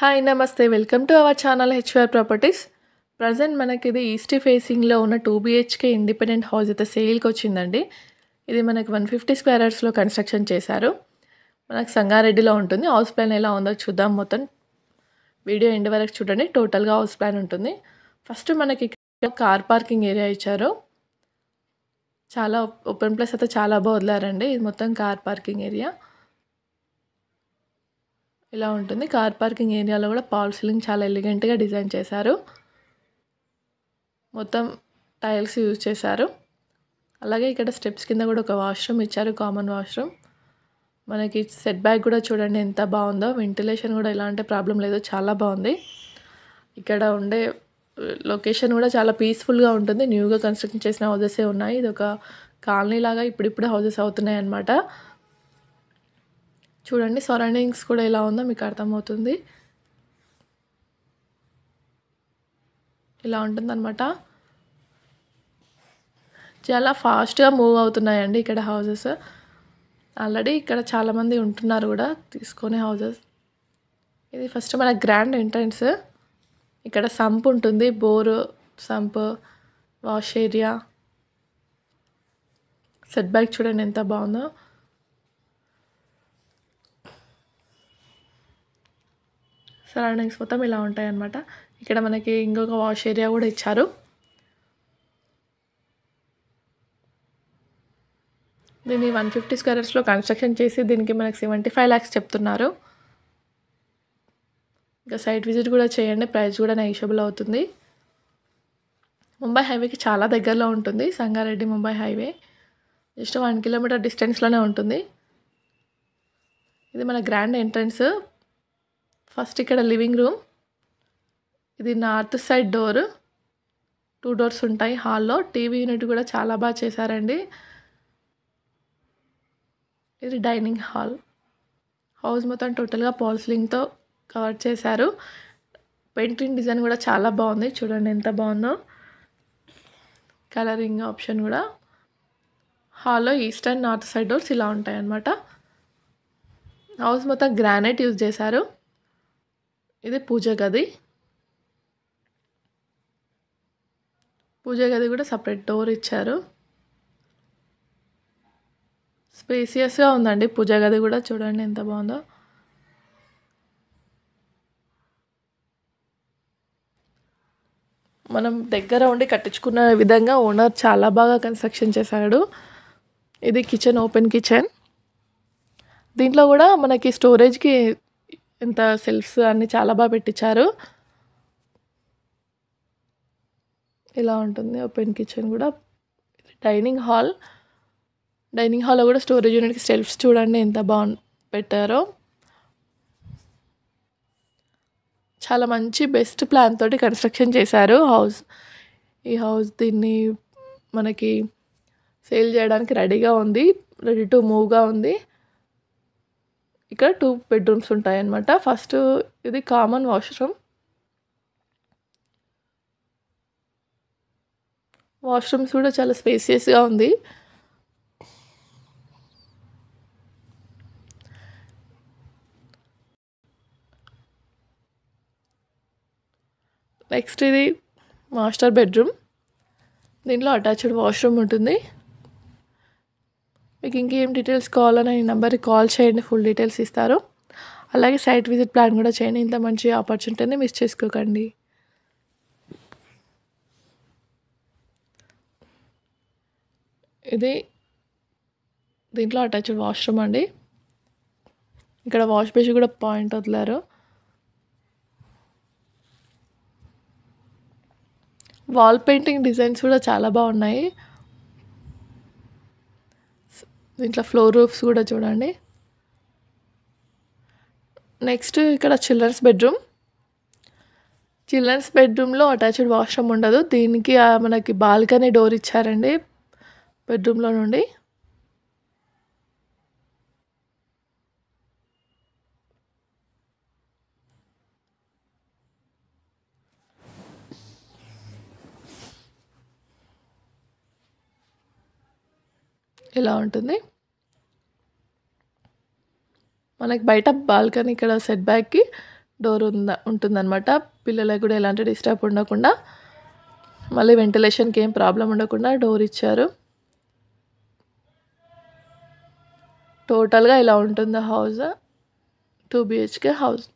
Hi నమస్తే welcome to our channel HR properties. Present మనకి ఇది ఈస్ట్ ఫేసింగ్లో ఉన్న 2 BHK ఇండిపెండెంట్ హౌస్ అయితే సేల్కి వచ్చిందండి. ఇది మనకి 150 స్క్వేర్ యార్డ్స్లో కన్స్ట్రక్షన్ చేశారు. మనకు సంగారెడ్డిలో ఉంటుంది. హౌస్ ప్లాన్ ఎలా ఉందో చూద్దాం. మొత్తం వీడియో ఎండ్ వరకు చూడండి. టోటల్గా హౌస్ ప్లాన్ ఉంటుంది. ఫస్ట్ మనకి కార్ పార్కింగ్ ఏరియా ఇచ్చారు. చాలా ఓపెన్ ప్లేస్ అయితే చాలా బాగా వదిలారండి. ఇది మొత్తం కార్ పార్కింగ్ ఏరియా ఇలా ఉంటుంది. కార్ పార్కింగ్ ఏరియాలో కూడా ఫాల్ సీలింగ్ చాలా ఎలిగెంట్గా డిజైన్ చేశారు. మొత్తం టైల్స్ యూజ్ చేశారు. అలాగే ఇక్కడ స్టెప్స్ కింద కూడా ఒక వాష్రూమ్ ఇచ్చారు, కామన్ వాష్రూమ్. మనకి సెట్ బ్యాక్ కూడా చూడండి ఎంత బాగుందో. వెంటిలేషన్ కూడా ఎలాంటి ప్రాబ్లం లేదు, చాలా బాగుంది. ఇక్కడ ఉండే లొకేషన్ కూడా చాలా పీస్ఫుల్గా ఉంటుంది. న్యూగా కన్స్ట్రక్షన్ చేసిన హౌసెసే ఉన్నాయి. ఇది ఒక కాలనీ లాగా ఇప్పుడిప్పుడు హౌసెస్ అవుతున్నాయి అన్నమాట. చూడండి సరౌండింగ్స్ కూడా ఎలా ఉందో మీకు అర్థమవుతుంది. ఇలా ఉంటుందన్నమాట. చాలా ఫాస్ట్గా మూవ్ అవుతున్నాయండి ఇక్కడ హౌసెస్. ఆల్రెడీ ఇక్కడ చాలామంది ఉంటున్నారు కూడా తీసుకొని హౌసెస్. ఇది ఫస్ట్ మన గ్రాండ్ ఎంట్రన్స్. ఇక్కడ సంప్ ఉంటుంది, bore sump, wash area. Set back చూడండి ఎంత బాగుందో. సరౌండింగ్స్ మొత్తం ఇలా ఉంటాయి అన్నమాట. ఇక్కడ మనకి ఇంకొక వాష్ ఏరియా కూడా ఇచ్చారు. దీన్ని 150 స్క్వేర్ యార్డ్స్లో కన్స్ట్రక్షన్ చేసి దీనికి మనకి 75 lakhs చెప్తున్నారు. ఇంకా సైట్ విజిట్ కూడా చేయండి, ప్రైస్ కూడా నెగోషియబుల్ అవుతుంది. ముంబై హైవేకి చాలా దగ్గరలో ఉంటుంది. Sangareddy Mumbai highway just 1 kilometer డిస్టెన్స్లోనే ఉంటుంది. ఇది మన గ్రాండ్ ఎంట్రన్స్. ఫస్ట్ ఇక్కడ లివింగ్ రూమ్. ఇది నార్త్ సైడ్ డోర్, 2 doors ఉంటాయి. హాల్లో టీవీ యూనిట్ కూడా చాలా బాగా చేశారండి. ఇది డైనింగ్ హాల్. హౌస్ మొత్తం టోటల్గా ఫాల్ సీలింగ్తో కవర్ చేశారు. పెయింటింగ్ డిజైన్ కూడా చాలా బాగుంది. చూడండి ఎంత బాగుందో. కలరింగ్ ఆప్షన్ కూడా. హాల్లో east and north side doors ఇలా ఉంటాయి అన్నమాట. హౌస్ మొత్తం గ్రానైట్ యూజ్ చేశారు. ఇది పూజ గది. పూజ గది కూడా సపరేట్ డోర్ ఇచ్చారు. స్పేసియస్గా ఉందండి పూజ గది కూడా. చూడండి ఎంత బాగుందో. మనం దగ్గర ఉండి కట్టించుకున్న విధంగా ఓనర్ చాలా బాగా కన్స్ట్రక్షన్ చేశాడు. ఇది కిచెన్, ఓపెన్ కిచెన్. దీంట్లో కూడా మనకి స్టోరేజ్కి ఎంత సెల్ఫ్స్ అన్నీ చాలా బాగా పెట్టించారు. ఇలా ఉంటుంది ఓపెన్ కిచెన్ కూడా. Dining hall. డైనింగ్ హాల్లో కూడా స్టోరేజ్ యూనిట్కి సెల్ఫ్స్ చూడండి ఎంత బాగా పెట్టారో. చాలా మంచి బెస్ట్ ప్లాన్ తోటి కన్స్ట్రక్షన్ చేశారు హౌస్. ఈ హౌస్ దీన్ని మనకి సేల్ చేయడానికి రెడీగా ఉంది, రెడీ టు మూవ్గా ఉంది. ఇక్కడ 2 bedrooms ఉంటాయి అన్నమాట. ఫస్ట్ ఇది కామన్ వాష్రూమ్. వాష్రూమ్స్ కూడా చాలా స్పేసియస్గా ఉంది. నెక్స్ట్ ఇది మాస్టర్ బెడ్రూమ్. దీంట్లో అటాచ్డ్ వాష్రూమ్ ఉంటుంది. మీకు ఇంకేం డీటెయిల్స్ కావాలని ఈ నెంబర్కి కాల్ చేయండి, ఫుల్ డీటెయిల్స్ ఇస్తారు. అలాగే సైట్ విజిట్ ప్లాన్ కూడా చేయండి. ఇంత మంచి ఆపర్చునిటీని మిస్ చేసుకోకండి. ఇది దీంట్లో అటాచ్డ్ వాష్రూమ్ అండి. ఇక్కడ వాష్ బేసిన్ కూడా పాయింట్ వదిలారు. వాల్ పెయింటింగ్ డిజైన్స్ కూడా చాలా బాగున్నాయి. దీంట్లో ఫ్లోర్ రూఫ్స్ కూడా చూడండి. నెక్స్ట్ ఇక్కడ చిల్డ్రన్స్ బెడ్రూమ్. చిల్డ్రన్స్ బెడ్రూమ్లో అటాచ్డ్ వాష్రూమ్ ఉండదు. దీనికి మనకి బాల్కనీ డోర్ ఇచ్చారండి బెడ్రూమ్లో నుండి. ఇలా ఉంటుంది. మనకి బయట బాల్కనీ ఇక్కడ సెట్ బ్యాక్కి డోర్ ఉంటుందన్నమాట. పిల్లలకు కూడా ఎలాంటి డిస్టర్బ్ ఉండకుండా, మళ్ళీ వెంటిలేషన్కి ఏం ప్రాబ్లం ఉండకుండా డోర్ ఇచ్చారు. టోటల్గా ఇలా ఉంటుంది హౌస్, 2 BHK హౌస్.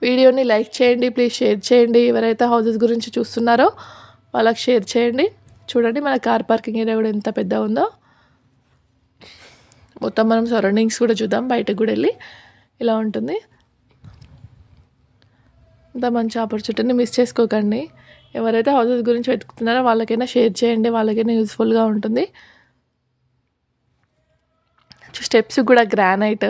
వీడియోని లైక్ చేయండి, ప్లీజ్ షేర్ చేయండి. ఎవరైతే హౌసెస్ గురించి చూస్తున్నారో వాళ్ళకి షేర్ చేయండి. చూడండి మన కార్ పార్కింగ్ ఏరియా కూడా ఎంత పెద్ద ఉందో. మొత్తం మనం సరౌండింగ్స్ కూడా చూద్దాం, బయటకు కూడా వెళ్ళి. ఇలా ఉంటుంది. ఇంత మంచి ఆపర్చునిటీని మిస్ చేసుకోకండి. ఎవరైతే హౌసెస్ గురించి వెతుకుతున్నారో వాళ్ళకైనా షేర్ చేయండి, వాళ్ళకైనా యూస్ఫుల్గా ఉంటుంది. స్టెప్స్ కూడా గ్రానైట్